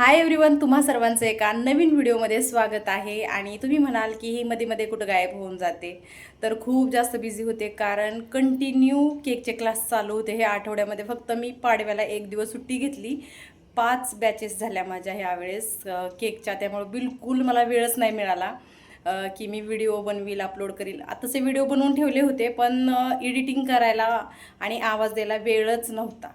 Hi everyone, तुम्हा सर्वांचं एका नवीन व्हिडिओमध्ये स्वागत आहे. आणि तुम्ही म्हणाल की ही मध्ये मध्ये कुठं गायब होऊन जाते, तर खूप जास्त बिझी होते कारण कंटिन्यू केकचे क्लास चालू होते. हे आठवड्यामध्ये फक्त मी पाडव्याला एक दिवस सुट्टी घेतली. 5 बॅचेस झाल्या माझ्या ह्यावेळेस केकच्या, त्यामुळे बिलकुल मला वेळच नाही मिळाला की मी व्हिडिओ बनवील, अपलोड करील. तसे व्हिडिओ बनवून ठेवले होते, पण एडिटिंग करायला आणि आवाज द्यायला वेळच नव्हता.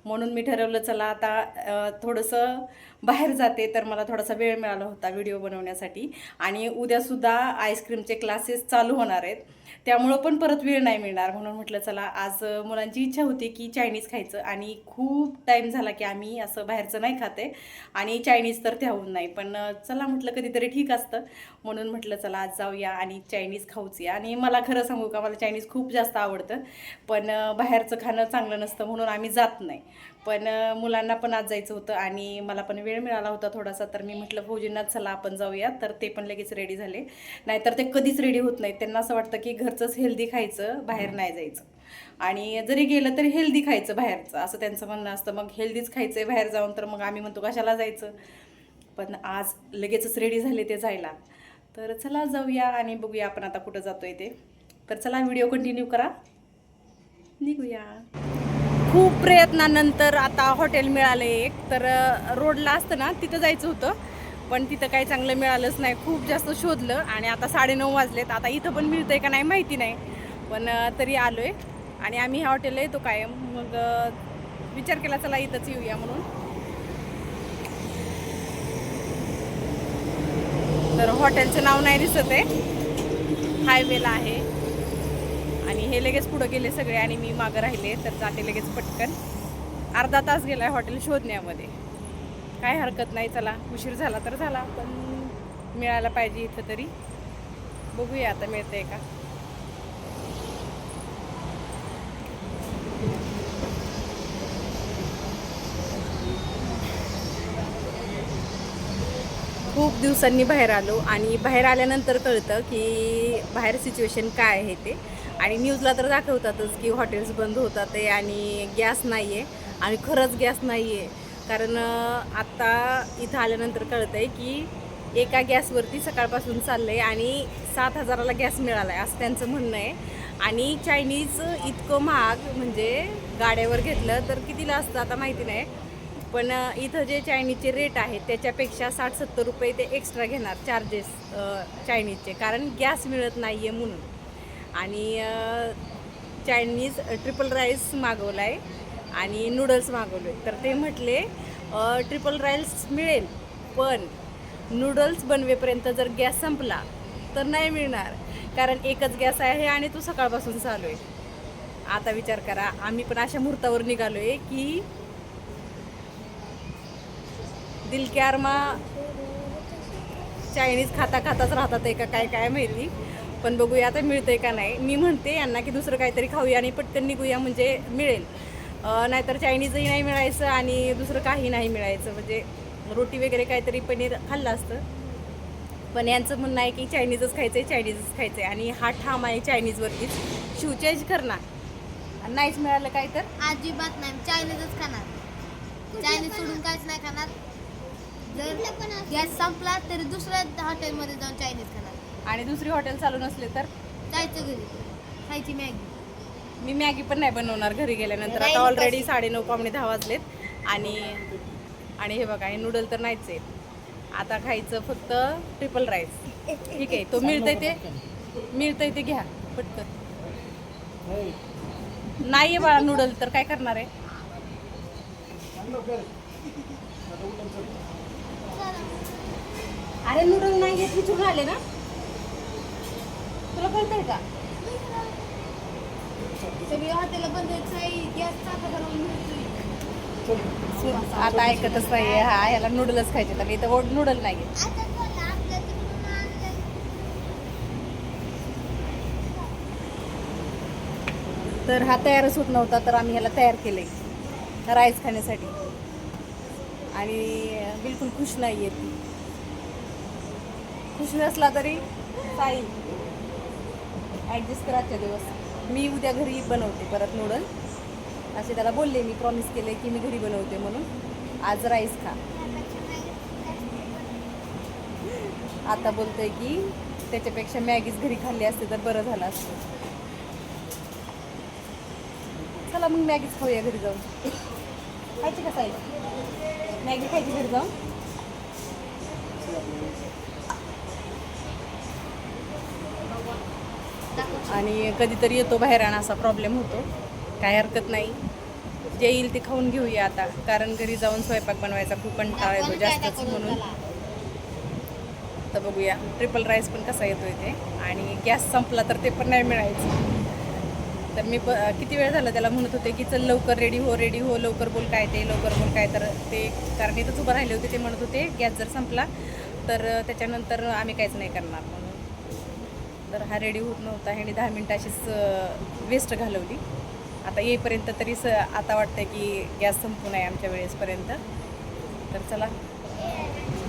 म्हणून मी ठरवलं चला आता थोडंसं बाहेर जाते, तर मला थोडासा वेळ मिळाला होता व्हिडिओ बनवण्यासाठी. आणि उद्यासुद्धा आईस्क्रीमचे क्लासेस चालू होणार आहेत, त्यामुळं पण परत वेळ नाही मिळणार. म्हणून म्हटलं चला आज मुलांची इच्छा होती की चायनीज खायचं, आणि खूप टाईम झाला की आम्ही असं बाहेरचं नाही खाते, आणि चायनीज तर त्याहून नाही. पण चला म्हटलं कधीतरी ठीक असतं, म्हणून म्हटलं चला आज जाऊया आणि चायनीज खाऊच या. आणि मला खरं सांगू का, मला चायनीज खूप जास्त आवडतं, पण बाहेरचं खाणं चांगलं नसतं म्हणून आम्ही जात नाही. पण मुलांना पण आज जायचं होतं आणि मला पण वेळ मिळाला होता थोडासा, तर मी म्हटलं फौजींना चला आपण जाऊया. तर ते पण लगेच रेडी झाले, नाहीतर ते कधीच रेडी होत नाहीत. त्यांना असं वाटतं की घरचंच हेल्दी खायचं, बाहेर नाही जायचं. आणि जरी गेलं तरी हेल्दी खायचं बाहेरचं, असं त्यांचं म्हणणं असतं. मग हेल्दीच खायचं आहे बाहेर जाऊन, तर मग आम्ही म्हणतो कशाला जायचं. पण आज लगेचच रेडी झाले ते जायला. तर चला जाऊया आणि बघूया आपण आता कुठं जातोय ते. तर चला व्हिडिओ कंटिन्यू करा, निघूया. खूप प्रयत्नानंतर आता हॉटेल मिळालं एक. तर रोडला असतं ना तिथं जायचं होतं, पण तिथं काही चांगलं मिळालंच नाही. खूप जास्त शोधलं आणि आता 9:30 वाजलेत. आता इथं पण मिळतंय का नाही माहिती नाही, पण तरी आलो आहे. आणि आम्ही ह्या हॉटेलला येतो कायम, मग विचार केला चला इथंच येऊया म्हणून. तर हॉटेलचं नाव नाही दिसत आहे, हायवेला आहे. आणि हे लगेच पुढं गेले सगळे आणि मी मागं राहिले, तर जाते लगेच पटकन. अर्धा तास गेला आहे हॉटेल शोधण्यामध्ये. काय हरकत नाही, चला उशीर झाला तर झाला, पण मिळायला पाहिजे इथं तरी. बघूया आता मिळतंय का. खूप दिवसांनी बाहेर आलो, आणि बाहेर आल्यानंतर कळतं की बाहेर सिच्युएशन काय आहे ते. आणि न्यूजला तर दाखवतातच की हॉटेल्स बंद होतात आहे आणि गॅस नाही आहे. आणि खरंच गॅस नाही आहे, कारण आत्ता इथं आल्यानंतर कळतं आहे की एका गॅसवरती सकाळपासून चाललं आहे आणि 7,000ला गॅस मिळाला आहे असं त्यांचं म्हणणं आहे. आणि चायनीज इतकं महाग, म्हणजे गाड्यावर घेतलं तर कितीला असतं आता माहिती नाही, पण इथं जे चायनीजचे रेट आहेत त्याच्यापेक्षा 60-70 रुपये ते एक्स्ट्रा घेणार चार्जेस चायनीजचे, कारण गॅस मिळत नाही आहे म्हणून. आणि चायनीज ट्रिपल राईस मागवला आहे आणि नूडल्स मागवले. तर ते म्हटले ट्रिपल राईस मिळेल, पण नूडल्स बनवेपर्यंत जर गॅस संपला तर नाही मिळणार, कारण एकच गॅस आहे आणि तो सकाळपासून चालू आहे. आता विचार करा, आम्ही पण अशा मुहूर्तावर निघालो आहे की दिल के अरमा चायनीज खाता खाताच राहतात आहे का काय काय माहिती. पण बघूया आता मिळतंय का नाही. मी म्हणते यांना की दुसरं काहीतरी खाऊया आणि पटकन निघूया, म्हणजे मिळेल. नाहीतर चायनीजही नाही मिळायचं आणि दुसरं काही नाही मिळायचं, म्हणजे रोटी वगैरे काहीतरी पनीर खाल्लं असतं. पण यांचं म्हणणं आहे की चायनीजच खायचं आहे, चायनीजच खायचं आहे. आणि हा ठाम आहे चायनीजवरतीच. शिव चेंज करणार नाहीच मिळालं काय तर अजिबात नाही, चायनीजच खाणार. चायनीज सोडून काहीच नाही खाणार. जर गॅस संपला तरी दुसऱ्या हॉटेलमध्ये जाऊन चायनीज खाणार. आणि दुसरी हॉटेल चालू नसले तर जायचं घरी, खायची मॅगी. मी मॅगी पण नाही बनवणार घरी गेल्यानंतर. आता ऑलरेडी 9:30 पावणे 10 वाजलेत. आणि आणि हे बघा, हे नूडल तर नाहीच आहेत. आता खायचं फक्त ट्रिपल राईस. ठीक आहे, तो मिळतंय ते घ्या पटकन. नाही आहे बाळा नूडल, तर काय करणार आहे. अरे नूडल नाही घेत, विचारून आले ना, तुला कळतंय का. सगळी हॉटेल बंद आहेत, गॅस टाका बनवून मिळतोय. आता ऐकतच नाही. हा, ह्याला नूडलच खायचे, तर इथं नूडल नाही घेत. तर हा तयारच होत नव्हता, तर आम्ही ह्याला तयार केलंय राईस खाण्यासाठी. आणि बिलकुल खुश नाही आहे ती. खुश नसला तरी चालेल, ॲडजस्ट करायच्या दिवस. मी उद्या घरी बनवते परत नूडल, असे त्याला बोलले. मी प्रॉमिस केले की मी घरी बनवते म्हणून. आज राईस खा. आता बोलतोय की त्याच्यापेक्षा मॅगीच घरी खाल्ली असते तर बरं झालं असतं. चला मग मॅगीच खाऊया घरी जाऊन. खायची का साई? मॅगी खायची घरी जाऊन. आणि कधीतरी येतो बाहेर आणि असा प्रॉब्लेम होतो, काय हरकत नाही. जे येईल ते खाऊन घेऊया आता, कारण घरी जाऊन स्वयंपाक बनवायचा खूप कंटाळा येतो जास्तच म्हणून. तर बघूया ट्रिपल राईस पण कसा येतो इथे. आणि गॅस संपला तर ते पण नाही मिळायचं. तर मी किती वेळ झाला त्याला म्हणत होते की चल लवकर रेडी हो लवकर बोल काय ते लवकर बोल काय. तर ते कारण इथंच उभं राहिले होते, ते म्हणत होते गॅस जर संपला तर त्याच्यानंतर आम्ही काहीच नाही करणार म्हणून. तर हा रेडी होत नव्हता, ह्याने 10 मिनटं अशीच वेस्ट घालवली. आता येईपर्यंत तरी आता वाटतं की गॅस संपू नये आमच्या वेळेसपर्यंत. तर चला,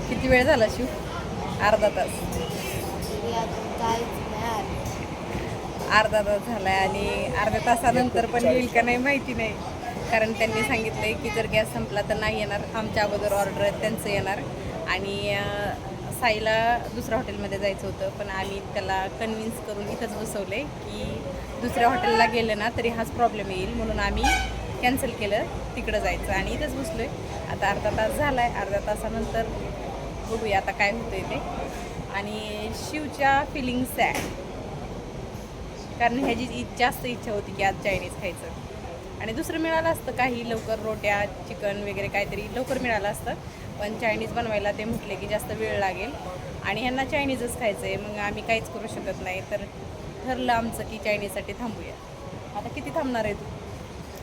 किती वेळ झाला शिव? अर्धा तास. अर्धा तास झाला आहे आणि अर्ध्या तासानंतर पण येईल का नाही माहिती नाही. कारण त्यांनी सांगितलं आहे की जर गॅस संपला तर नाही येणार, आमच्या अगोदर ऑर्डर आहे त्यांचं येणार. आणि साईला दुसऱ्या हॉटेलमध्ये जायचं होतं, पण आम्ही त्याला कन्व्हिन्स करून इथंच बसवलं आहे की दुसऱ्या हॉटेलला गेलं ना तरी हाच प्रॉब्लेम येईल, म्हणून आम्ही कॅन्सल केलं तिकडं जायचं आणि इथंच बसलो आहे. आता अर्धा तास झाला आहे, अर्ध्या तासानंतर बघूया आता काय होतं आहे ते. आणि शिवच्या फिलिंग सॅड, कारण ह्याची जास्त इच्छा होती की आज चायनीज खायचं. आणि दुसरं मिळालं असतं काही लवकर, रोट्या चिकन वगैरे काहीतरी लवकर मिळालं असतं, पण चायनीज बनवायला ते म्हटले की जास्त वेळ लागेल आणि ह्यांना चायनीजच खायचं आहे. मग आम्ही काहीच करू शकत नाही, तर ठरलं आमचं की चायनीजसाठी थांबूया. आता किती थांबणार आहे तू?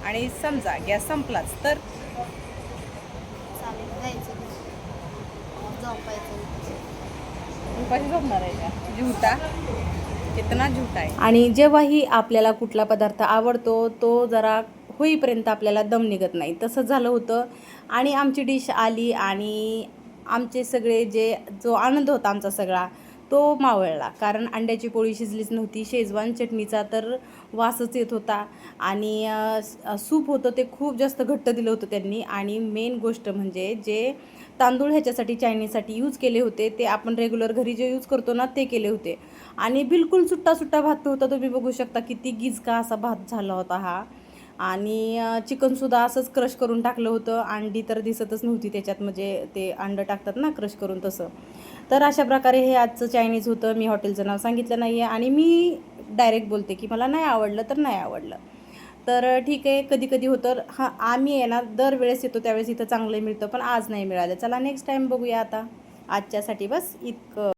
आणि समजा गॅस संपलाच तर उपाशी झोपणार आहे का? झुटा कितना झुटा आहे. आणि जेव्हाही आपल्याला कुठला पदार्थ आवडतो तो जरा होईपर्यंत आपल्याला दम निघत नाही, तसं झालं होतं. आणि आमची डिश आली आणि आमचे सगळे जो आनंद होता आमचा सगळा तो मावळला, कारण अंड्याची पोळी शिजलीच नव्हती. शेजवान चटणीचा तर वासच येत होता. आणि सूप होतं ते खूप जास्त घट्ट दिलं होतं त्यांनी. आणि मेन गोष्ट म्हणजे जे तांदूळ ह्याच्यासाठी चायनीजसाठी यूज केले होते ते आपण रेग्युलर घरी जे यूज करतो ना ते केले होते. आणि बिलकुल सुट्टा सुट्टा भात होता, तुम्ही बघू शकता किती गिजका असा भात झाला होता हा. आणि चिकनसुद्धा असंच क्रश करून टाकलं होतं. अंडी तर दिसतच नव्हती त्याच्यात, म्हणजे ते अंडं टाकतात ना क्रश करून तसं. तर अशा प्रकारे हे आजचं चायनीज होतं. मी हॉटेलचं नाव सांगितलं नाही आहे आणि मी डायरेक्ट बोलते की मला नाही आवडलं तर नाही आवडलं. तर ठीक आहे, कधी कधी होतं. हां, आम्ही आहे ना दरवेळेस येतो त्यावेळेस इथं चांगलं मिळतं, पण आज नाही मिळालं. चला नेक्स्ट टाईम बघूया. आता आजच्यासाठी बस इतकं.